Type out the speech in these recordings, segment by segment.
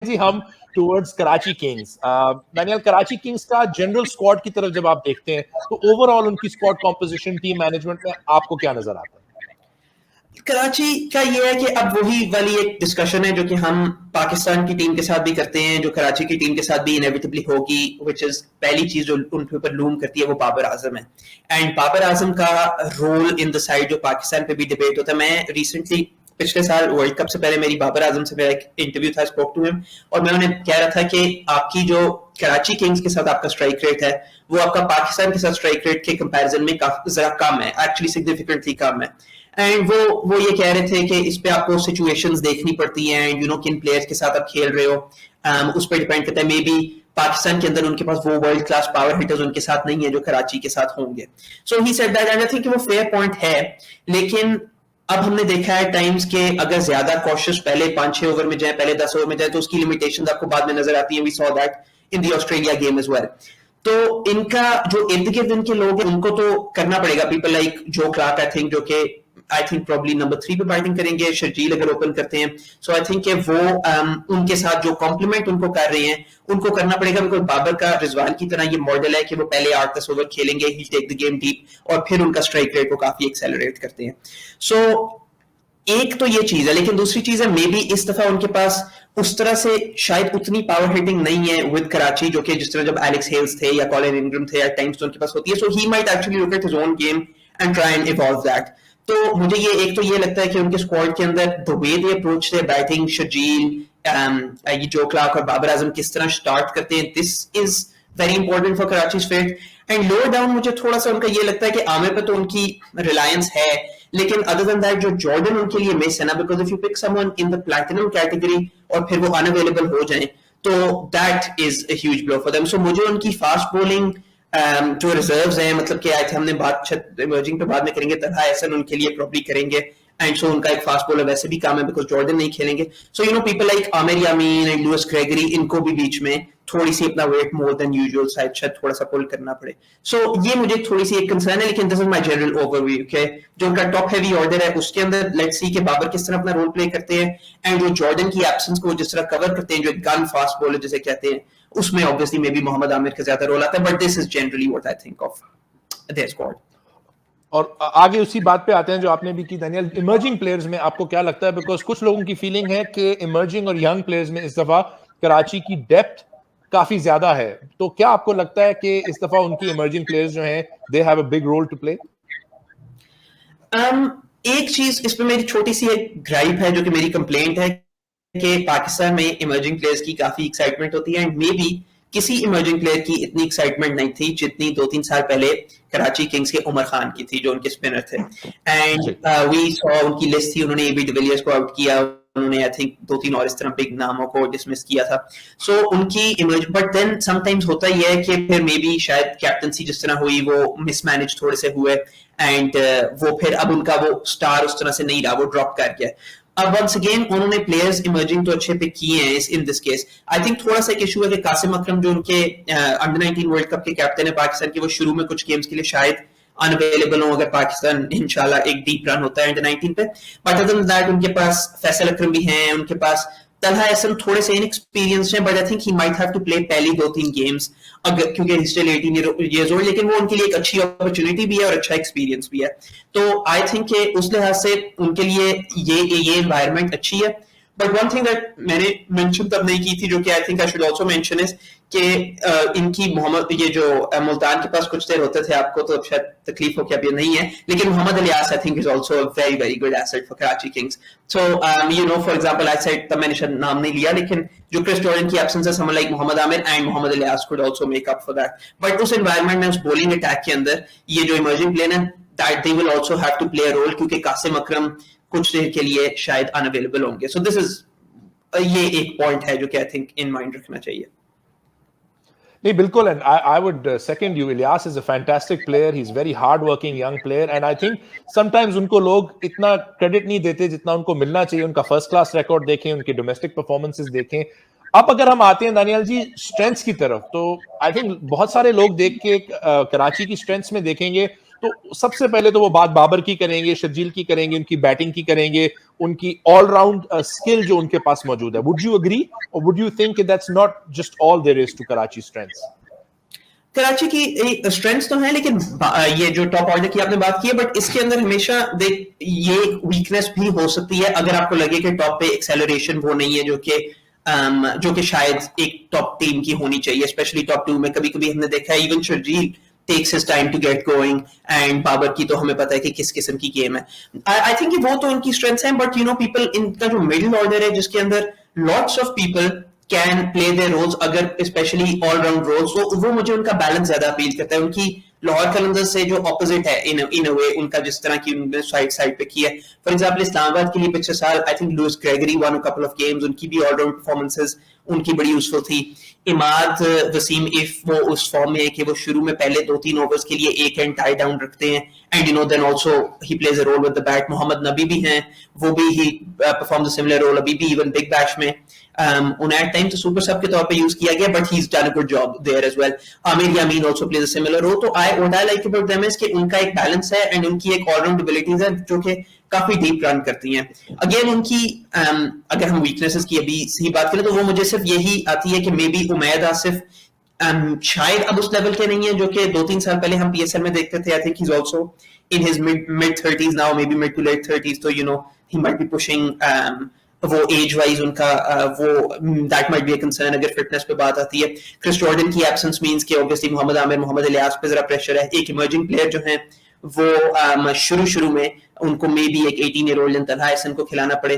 جی ہم towards Karachi Kings. Danial, Karachi Kings کا general squad کی طرف جب آپ دیکھتے ہیں تو اوور آل ان کی اسکواڈ کمپوزیشن, ٹیم مینجمنٹ میں آپ کو کیا نظر آتا ہے؟ کراچی کا یہ ہے کہ اب وہی والی ایک ڈسکشن ہے جو کہ ہم پاکستان کی ٹیم کے ساتھ بھی کرتے ہیں, جو کراچی کی ٹیم کے ساتھ بھی انیویٹبلی ہوگی, وچ از پہلی چیز جو ان کے اوپر لوم کرتی ہے وہ بابر اعظم ہے. اینڈ بابر اعظم کا رول ان دا سائڈ جو پاکستان پہ بھی ڈبیٹ ہوتا ہے. میں ریسنٹلی پچھلے سال ورلڈ کپ سے پہلے میری بابر اعظم سے میرا ایک انٹرویو تھا, اسپوک ٹو ہم, اور میں انہیں کہہ رہا تھا کہ آپ کی جو کراچی کنگز کے ساتھ آپ کا اسٹرائک ریٹ ہے وہ آپ کا پاکستان کے ساتھ اسٹرائک ریٹ کے کمپیریزن میں ذرا کم ہے, ایکچولی سگنیفیکنٹلی کم ہے. اینڈ وہ یہ کہہ رہے تھے کہ اس پہ آپ کو سچویشنز دیکھنی پڑتی ہیں, یو نو کن پلیئرز کے ساتھ آپ کھیل رہے ہو, اس پہ ڈیپینڈ کرتا ہے. مے بی پاکستان کے اندر ان کے پاس وہ ورلڈ کلاس پاور ہٹرز ان کے ساتھ نہیں ہے جو کراچی کے ساتھ ہوں گے. So he said that, I think کہ وہ فیئر پوائنٹ ہے. لیکن اب ہم نے دیکھا ہے ٹائمز کے اگر زیادہ کوشش پہلے 5-6 اوور میں جائیں, پہلے 10 اوور میں جائیں, تو اس کی لمیٹیشنز آپ کو بعد میں نظر آتی ہیں. We saw that in the Australia game as well. تو ان کا جو ارد گرد ان کے لوگ ہیں ان کو تو کرنا پڑے گا. پیپل لائک جو کلارک آئی تھنک جو کہ آئی تھنک پرابلی نمبر 3 پہ بیٹنگ کریں گے, شرجیل اگر اوپن کرتے ہیں. سو آئی تھنک کہ وہ ان کے ساتھ جو کمپلیمنٹ ان کو کر رہے ہیں ان کو کرنا پڑے گا. بیکاز بابر کا رضوان کی طرح یہ ماڈل ہے کہ وہ پہلے 8-10 اوور کھیلیں گے, ہی ٹیک دی گیم ڈیپ, اور پھر ان کا اسٹرائک ریٹ کو کافی ایکسیلریٹ کرتے ہیں. سو ایک تو یہ چیز ہے. لیکن دوسری چیز ہے مے بی اس دفعہ ان کے پاس اس طرح سے شاید اتنی پاور ہٹنگ نہیں ہے ود کراچی, جو کہ جس طرح جب ایلکس ہیلز تھے یا کالن انگرام تھے ایٹ ٹائمز تو ان کے پاس ہوتی ہے. So he might actually look at his own game and try and evaluate that. تو مجھے یہ ایک تو یہ لگتا ہے کہ ان کے اسکواڈ کے اندر the way they approach their batting, Sharjeel, یہ جو کلارک اور بابر اعظم کس طرح اسٹارٹ کرتے ہیں, this is very important for Karachi's fate. And lower down مجھے تھوڑا سا ان کا یہ لگتا ہے کہ عامر پہ تو ان کی ریلائنس ہے, لیکن ادر دین دیٹ جو جارڈن ان کے لیے مس ہے نا, because if you pick some one in the platinum category اور پھر وہ ان اویلیبل ہو جائیں تو that is a huge blow for them. So مجھے ان کی فاسٹ بولنگ جو ریزروز ہیں, مطلب کہ آئے تھے ہم نے بات ایمرجنگ پہ بعد میں کریں گے, طلحہ احسن ان کے لیے پروبلی کریں گے. اینڈ سو ان کا ایک فاسٹ بولر ویسے بھی کام ہے بیکاز جارڈن نہیں کھیلیں گے. So you know people like Aamer Yamin and Lewis Gregory, ان کو بھی بیچ میں تھوڑی سی اپنا ویٹ مور دین یوزول شاید تھوڑا سا پل کرنا پڑے. سو یہ مجھے تھوڑی سی ایک کنسرن ہے. لیکن دس از مائی جنرل اوور ویو کہ جو ان کا ٹاپ ہیوی آرڈر ہے اس کے اندر لیٹس سی کہ بابر کس طرح اپنا رول پلے کرتے ہیں, اینڈ جو جارڈن کی ایبسنس کو جس طرح کور کرتے ہیں, جو ایک گن فاسٹ بولر جسے کہتے ہیں, اس میں obviously میں بھی محمد عامر کا زیادہ رول آتا ہے. But this is generally what I think of their squad. اور آگے اسی بات پہ آتے ہیں جو آپ نے بھی کی دانیال, ایمرجنگ پلیئرز میں آپ کو کیا لگتا ہے؟ بیکاز کچھ لوگوں کی فیلنگ ہے کہ ایمرجنگ اور ینگ پلیئرز میں اس دفعہ کراچی کی ڈیپتھ کافی زیادہ ہے. تو کیا آپ کو لگتا ہے کہ اس دفعہ ان کی ایمرجنگ پلیئرز جو ہیں they have a big role to play? ایک چیز اس پہ میری چھوٹی سی ایک گرائپ ہے جو کہ میری کمپلینٹ ہے کہ پاکستان میں ایمرجنگ پلیئرز کی کافی ایکسائٹمنٹ ہوتی ہے, اینڈ مے بی کسی ایمرجنگ پلیئر کی اتنی ایکسائٹمنٹ نہیں تھی جتنی 2-3 سال پہلے کراچی کنگز کے عمر خان کی تھی جو ان کے اسپنر تھے. اینڈ وی سو ان کی لسٹ تھی, انہوں نے اے بی ڈیویلیئرز کو آؤٹ کیا, انہوں نے آئی تھنک 2-3 اور اس طرح بگ ناموں کو ڈسمس کیا تھا. سو ان کی بٹ دین سم ٹائمز ہوتا ہی ہے کہ پھر مے بی شاید کیپٹنسی جس طرح ہوئی وہ مس مینج تھوڑے سے ہوئے, اینڈ وہ پھر اب ان کا وہ اسٹار اس طرح سے نہیں رہا, وہ ڈراپ کر گیا. اب ونس اگین انہوں نے پلیئرز ایمرجنگ تو اچھے پک کیے ہیں ان دس کیس. آئی تھنک تھوڑا سا ایک ایشو ہے کہ قاسم اکرم جو ان کے انڈر 19 ورلڈ کپ کے کیپٹن ہے پاکستان کے, وہ شروع میں کچھ گیمز کے لیے شاید ان اویلیبل ہوں اگر پاکستان انشاءاللہ ایک ڈیپ رن ہوتا ہے انڈر 19 پہ. بٹ ادر دین دیٹ ان کے پاس فیصل اکرم بھی ہیں, ان کے پاس طلحہ احسن تھوڑے سے انیکسپیرینسڈ ہیں, but I think he might have to play پہلی 2-3 گیمز اگر کیونکہ ہی اسٹل 18 ایئرز اولڈ, لیکن وہ ان کے لیے ایک اچھی اپرچونٹی بھی ہے اور اچھا ایکسپیرینس بھی ہے. تو آئی تھنک کہ اس لحاظ سے ان کے لیے یہ انوائرمنٹ اچھی ہے. بٹ ون تھنگ دیٹ میں نے مینشن تب نہیں کی تھی جو کہ I think I should also mention is کہ ان کی محمد یہ جو ملتان کے پاس کچھ دیر ہوتے تھے, آپ کو تو شاید تکلیف ہو کہ اب یہ نہیں ہے, لیکن Muhammad Ilyas I think is also a very very good asset for Karachi Kings. So you know for example I said تب میں نے شاید نام نہیں لیا, لیکن جو کرس جارڈن کی ایبسنس ہے someone like Mohammad Amir and Mohammad Ilyas could also make up for that. But اس انوائرمنٹ میں اس بولنگ اٹیک کے اندر یہ جو ایمرجنگ پلیئر ہیں that they will also have to play a role کیونکہ قاسم اکرم کچھ دیر کے لیے شاید ان اویلیبل ہوں گے. سو دس از یہ ایک پوائنٹ ہے جو کہ آئی تھنک ان مائنڈ رکھنا چاہیے. نہیں بالکل, and I would second you. Ilyas is a fantastic player, he is very hard working young player, and I think some times in کو لوگ اتنا کریڈٹ نہیں دیتے جتنا ان کو ملنا چاہیے. ان کا فرسٹ کلاس ریکارڈ دیکھیں, ان کی ڈومیسٹک پرفارمنسز دیکھیں. اب اگر ہم آتے ہیں دانیال جی اسٹرینتھس کی طرف, تو آئی تھنک بہت سارے لوگ دیکھ کے کراچی کی اسٹرینتھس میں دیکھیں گے تو سب سے پہلے تو وہ بات بابر کی کریں گے, شرجیل کی کریں گے, ان کی بیٹنگ کی کریں گے, ان کی all round skill جو ان کے پاس موجود ہے. Would you agree or would you think that that's not just all there is to Karachi strengths? Karachi کی اسٹرینتھس تو ہیں لیکن یہ جو ٹاپ آرڈر کی آپ نے بات کی ہے بٹ اس کے اندر ہمیشہ یہ ویکنس بھی ہو سکتی ہے اگر آپ کو لگے کہ ٹاپ پہ ایکسیلریشن وہ نہیں ہے جو کہ شاید ایک ٹاپ ٹیم کی ہونی چاہیے اسپیشلی ٹاپ 2 میں. کبھی کبھی ہم نے دیکھا ہے even Sharjeel takes his time to get going and Babar کی تو ہمیں پتا ہے کہ کس قسم کی گیم ہے. I think وہ تو ان کی اسٹرینتھس ہیں بٹ people ان کا جو مڈل آرڈر ہے جس کے اندر lots of people can play their roles اگر especially all round roles وہ مجھے ان کا بیلنس زیادہ اپیل کرتا ہے. ان کی لاہور قلندرز سے جو اپوزٹ ہے in a way ان کا جس طرح کی انہوں نے سائڈ پہ کیا ہے. فار ایگزامپل اسلام آباد کے لیے پچھلے سال I think Lewis Gregory won a couple of games ان کی بھی all round performances ان کی بڑی یوزفل تھی. اماد وسیم if وہ اس فارم میں ہے کہ وہ شروع میں پہلے 2-3 اوورز کے لیے ایک اینڈ ٹائی ڈاؤن رکھتے ہیں and then also he plays a role with the bat. محمد نبی بھی ہیں وہ بھی he performs a similar role ابھی بھی even big bash میں on at time تو سپر سب کے طور پہ یوز کیا گیا but he's done a good job there as well. Amir Yamin also plays a similar role. تو what I like about them is کہ ان کا ایک بیلنس ہے اینڈ ان کی ایک all round abilities ہے جو کہ کافی ڈیپ رن کرتی ہیں. اگین ان کی اگر ہم ویکنیسز کی ابھی صحیح بات کریں تو وہ مجھے صرف یہی آتی ہے کہ مے بی امید آصف شاید اب اس لیول کے نہیں ہیں جو کہ 2-3 سال پہلے ہم پی ایس ایل میں دیکھتے تھے. I think he's also in his mid 30s now, maybe mid to late 30s. تو he might be pushing وہ ایج وائز ان کا وہ that might be a concern اگر فٹنس پہ بات آتی ہے. کرس جارڈن کی ایبسنس مینس کہ اوبویسلی محمد عامر محمد الیاس پہ ذرا پریشر ہے. ایک ایمرجنگ پلیئر جو ہیں وہ شروع میں ان کو مے بی ایک 18 ایئر اولڈ طلحہ احسن کو کھلانا پڑے.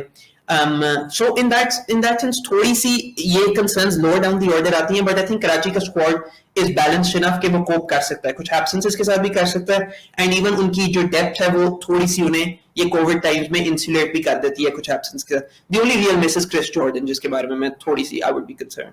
So in that sense تھوڑی سی یہ concerns lower down the order آتی ہیں بٹ آئی تھنک کراچی کا اسکواڈ از بیلنسڈ انف کہ وہ کوپ کر سکتا ہے, کچھ ایبسنسز کے ساتھ بھی کر سکتا ہے اینڈ ایون ان کی جو ڈیپتھ ہے وہ تھوڑی سی انہیں یہ کووڈ ٹائمز میں انسولیٹ بھی کر دیتی ہے کچھ ایبسنس کے ساتھ. The only real miss is Chris Jordan جس کے بارے میں تھوڑی سی آئی وڈ بی کنسرن.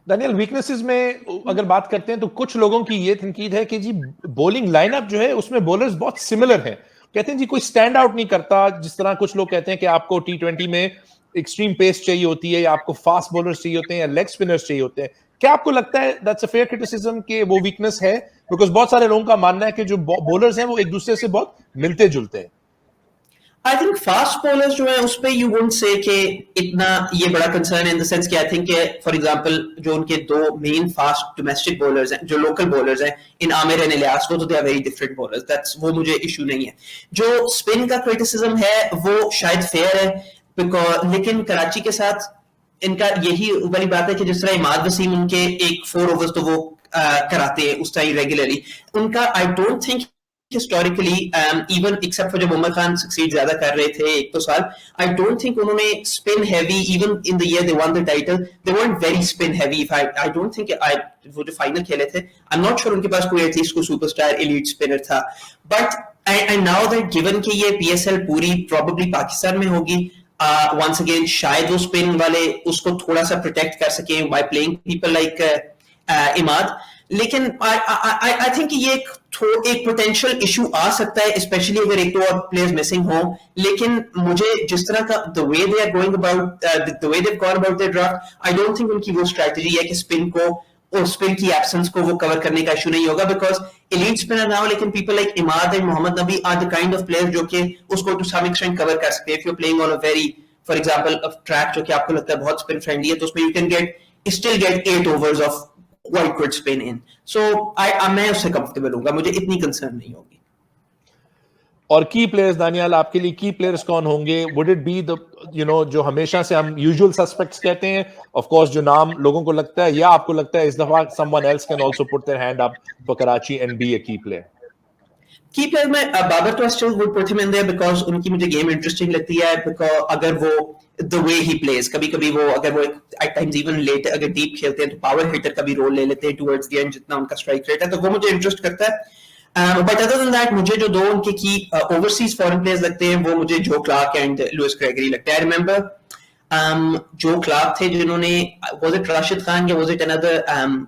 دانیل ویکنیسز میں اگر بات کرتے ہیں تو کچھ لوگوں کی یہ تنقید ہے کہ جی بولنگ لائن اپ جو ہے اس میں بولرز بہت سملر ہیں. کہتے ہیں جی کوئی اسٹینڈ آؤٹ نہیں کرتا, جس طرح کچھ لوگ کہتے ہیں کہ آپ کو T20 میں ایکسٹریم پیس چاہیے ہوتی ہے یا آپ کو فاسٹ بولرز چاہیے ہوتے ہیں یا لیگ اسپنرز چاہیے ہوتے ہیں. کیا آپ کو لگتا ہے دیٹس اے فیئر کرٹیسزم کہ وہ ویکنس ہے؟ بیکاز بہت سارے لوگوں کا ماننا ہے کہ جو بولرز ہیں وہ ایک دوسرے سے بہت ملتے جلتے ہیں. I think fast bowlers جو ہیں اس پہ you won't say کہ اتنا یہ بڑا concern ہے in the sense کہ I think کہ for example جو ان کے دو main fast domestic bowlers ہیں جو local bowlers ہیں ان عامر and الیاس وہ تو they are very different bowlers, that's وہ مجھے issue نہیں ہے. جو spin کا criticism ہے وہ شاید fair ہے because لیکن کراچی کے ساتھ ان کا یہی والی بات ہے کہ جس طرح اماد وسیم ان کے ایک 4 overs تو وہ کراتے ہیں اس ٹائم ریگولرلی ان کا I don't think historically even except for جب عمر خان succeed زیادہ کر رہے تھے ایک تو سال I don't think انہوں نے spin heavy even in the year they won the title they weren't very spin heavy. I don't think وہ جو فائنل کھیلے تھے I'm not sure ان کے پاس کوئی at least کوئی سپر اسٹار elite spinner تھا but and now that given کہ یہ PSL پوری probably پاکستان میں ہوگی once again شاید وہ spin والے اس کو تھوڑا سا protect کر سکیں by playing people like اماد. لیکن I think یہ ایک potential issue آ سکتا ہے especially اگر ایک تو اور players missing ہوں. لیکن مجھے جس طرح کا the way they are going about the way they've gone about their draft I don't think ان کی وہ strategy ہے کہ spin کو اور spin کی absence کو وہ cover کرنے کا issue نہیں ہوگا because elite spinner now لیکن people like اماد and محمد نبی are the kind of players جو کہ اس کو to some extent cover کر سکتے ہیں. If you're playing on a very for example a track جو کہ آپ کو لگتا ہے بہت spin friendly ہے تو اس میں you can still get 8 overs of white could spin in. So میں اس سے comfortable ہوں گا, مجھے اتنی concern نہیں ہوگی. اور کی پلیئرز دانیال آپ کے لیے کی پلیئرز کون ہوں گے؟ would it be the جو ہمیشہ سے ہم usual suspects کہتے ہیں of course جو نام لوگوں کو لگتا ہے یا آپ کو لگتا ہے اس دفعہ someone else can also put their hand up for Karachi and be a key player? کی پلیئر میں بابر تو still would put him in there because ان کی مجھے گیم انٹرسٹنگ لگتی ہے because اگر وہ the way he plays کبھی کبھی وہ اگر وہ at times even late اگر ڈیپ کھیلتے ہیں تو پاور ہٹر کا بھی رول لے لیتے ہیں towards the end جتنا ان کا اسٹرائک ریٹ ہے تو وہ مجھے انٹرسٹ کرتا ہے. بٹ ادر دین دیٹ مجھے جو دو ان کے کی اوورسیز فارن پلیئرز لگتے ہیں وہ مجھے جو کلارک اینڈ لوئس گریگری لگتا ہے. I remember جو کلارک تھے جنہوں نے was it راشد خان یا was it another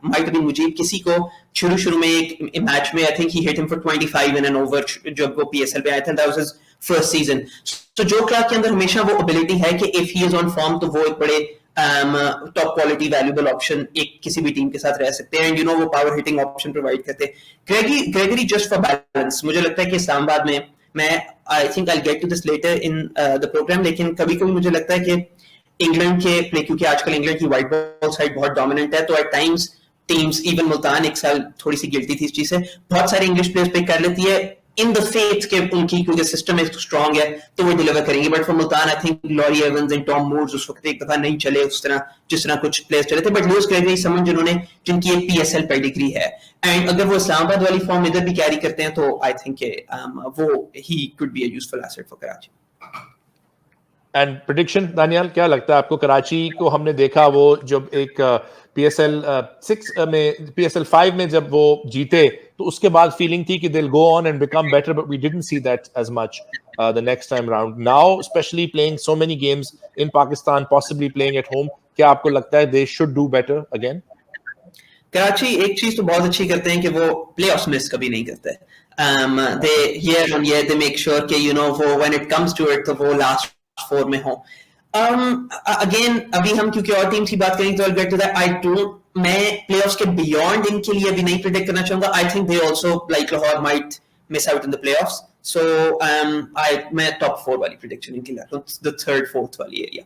might have been Mujeeb کسی کو شروع میں ایک میچ میں I think he hit him for 25 in an over جب وہ PSL پہ آئے تھے that was his first season. So جو کلارک کے اندر ہمیشہ وہ ابیلٹی ہے کہ if he is on form تو وہ ایک بڑے ٹاپ کوالٹی ویلیوبل آپشن ایک کسی بھی ٹیم کے ساتھ رہ سکتے ہیں وہ پاور ہٹنگ آپشن پرووائڈ کرتے ہیں. گریگری جسٹ فار بیلنس مجھے لگتا ہے کہ اسلام آباد میں میں I think I get to this letter in the programme, لیکن کبھی کبھی مجھے لگتا ہے کہ انگلینڈ کے پلے, کیونکہ آج کل انگلینڈ کی وائٹ بال سائڈ بہت ڈومیننٹ ہے, تو at times teams even Multan ایک سال تھوڑی سی گلٹی تھی اس چیز سے, بہت سارے انگلش پلیئرز پک کر لیتی ہے ان دا فیتھ کہ ان کی کیونکہ سسٹم اسٹرانگ ہے تو وہ ڈیلیور کریں گے. But for Multan I think لوری ایونز اینڈ ٹام مورز اس وقت ایک دفعہ نہیں چلے اس طرح جس طرح کچھ پلیئرز چلے تھے. بٹ لوئس گریگری سمن جن کی ایک PSL پیڈیگری ہے, اینڈ اگر وہ اسلام آباد والی فارم ادھر بھی کیری کرتے ہیں تو آئی تھنک وہ he could be a useful asset for Karachi. And prediction Danial کیا لگتا ہے آپ کو؟ کراچی کو ہم نے دیکھا وہ جب ایک PSL 6 میں PSL 5 میں جب وہ جیتے تو اس کے بعد فیلنگ تھی کہ they'll go on and become better, but we didn't see that as much the next time round. Now especially playing so many games in Pakistan, possibly playing at home, کیا آپ کو لگتا ہے they should do better again? Karachi ایک چیز تو بہت اچھی کرتے ہیں کہ وہ پلے آفس مس کبھی نہیں کرتے. they year on year they make sure کہ you know وہ when it comes to it تو وہ last 4 میں ہوں. اگین ابھی ہم کیونکہ اور ٹیمز کی بات کریں تو I'll get to that. I don't, میں پلے آفس کے بیونڈ ان کے لیے ابھی نہیں پریڈکٹ کرنا چاہوں گا. I think they also like Lahore might miss out in the playoffs. So میں ٹاپ 4 والی پریڈکشن ان کے لیے, the 3rd 4th والی ایریا.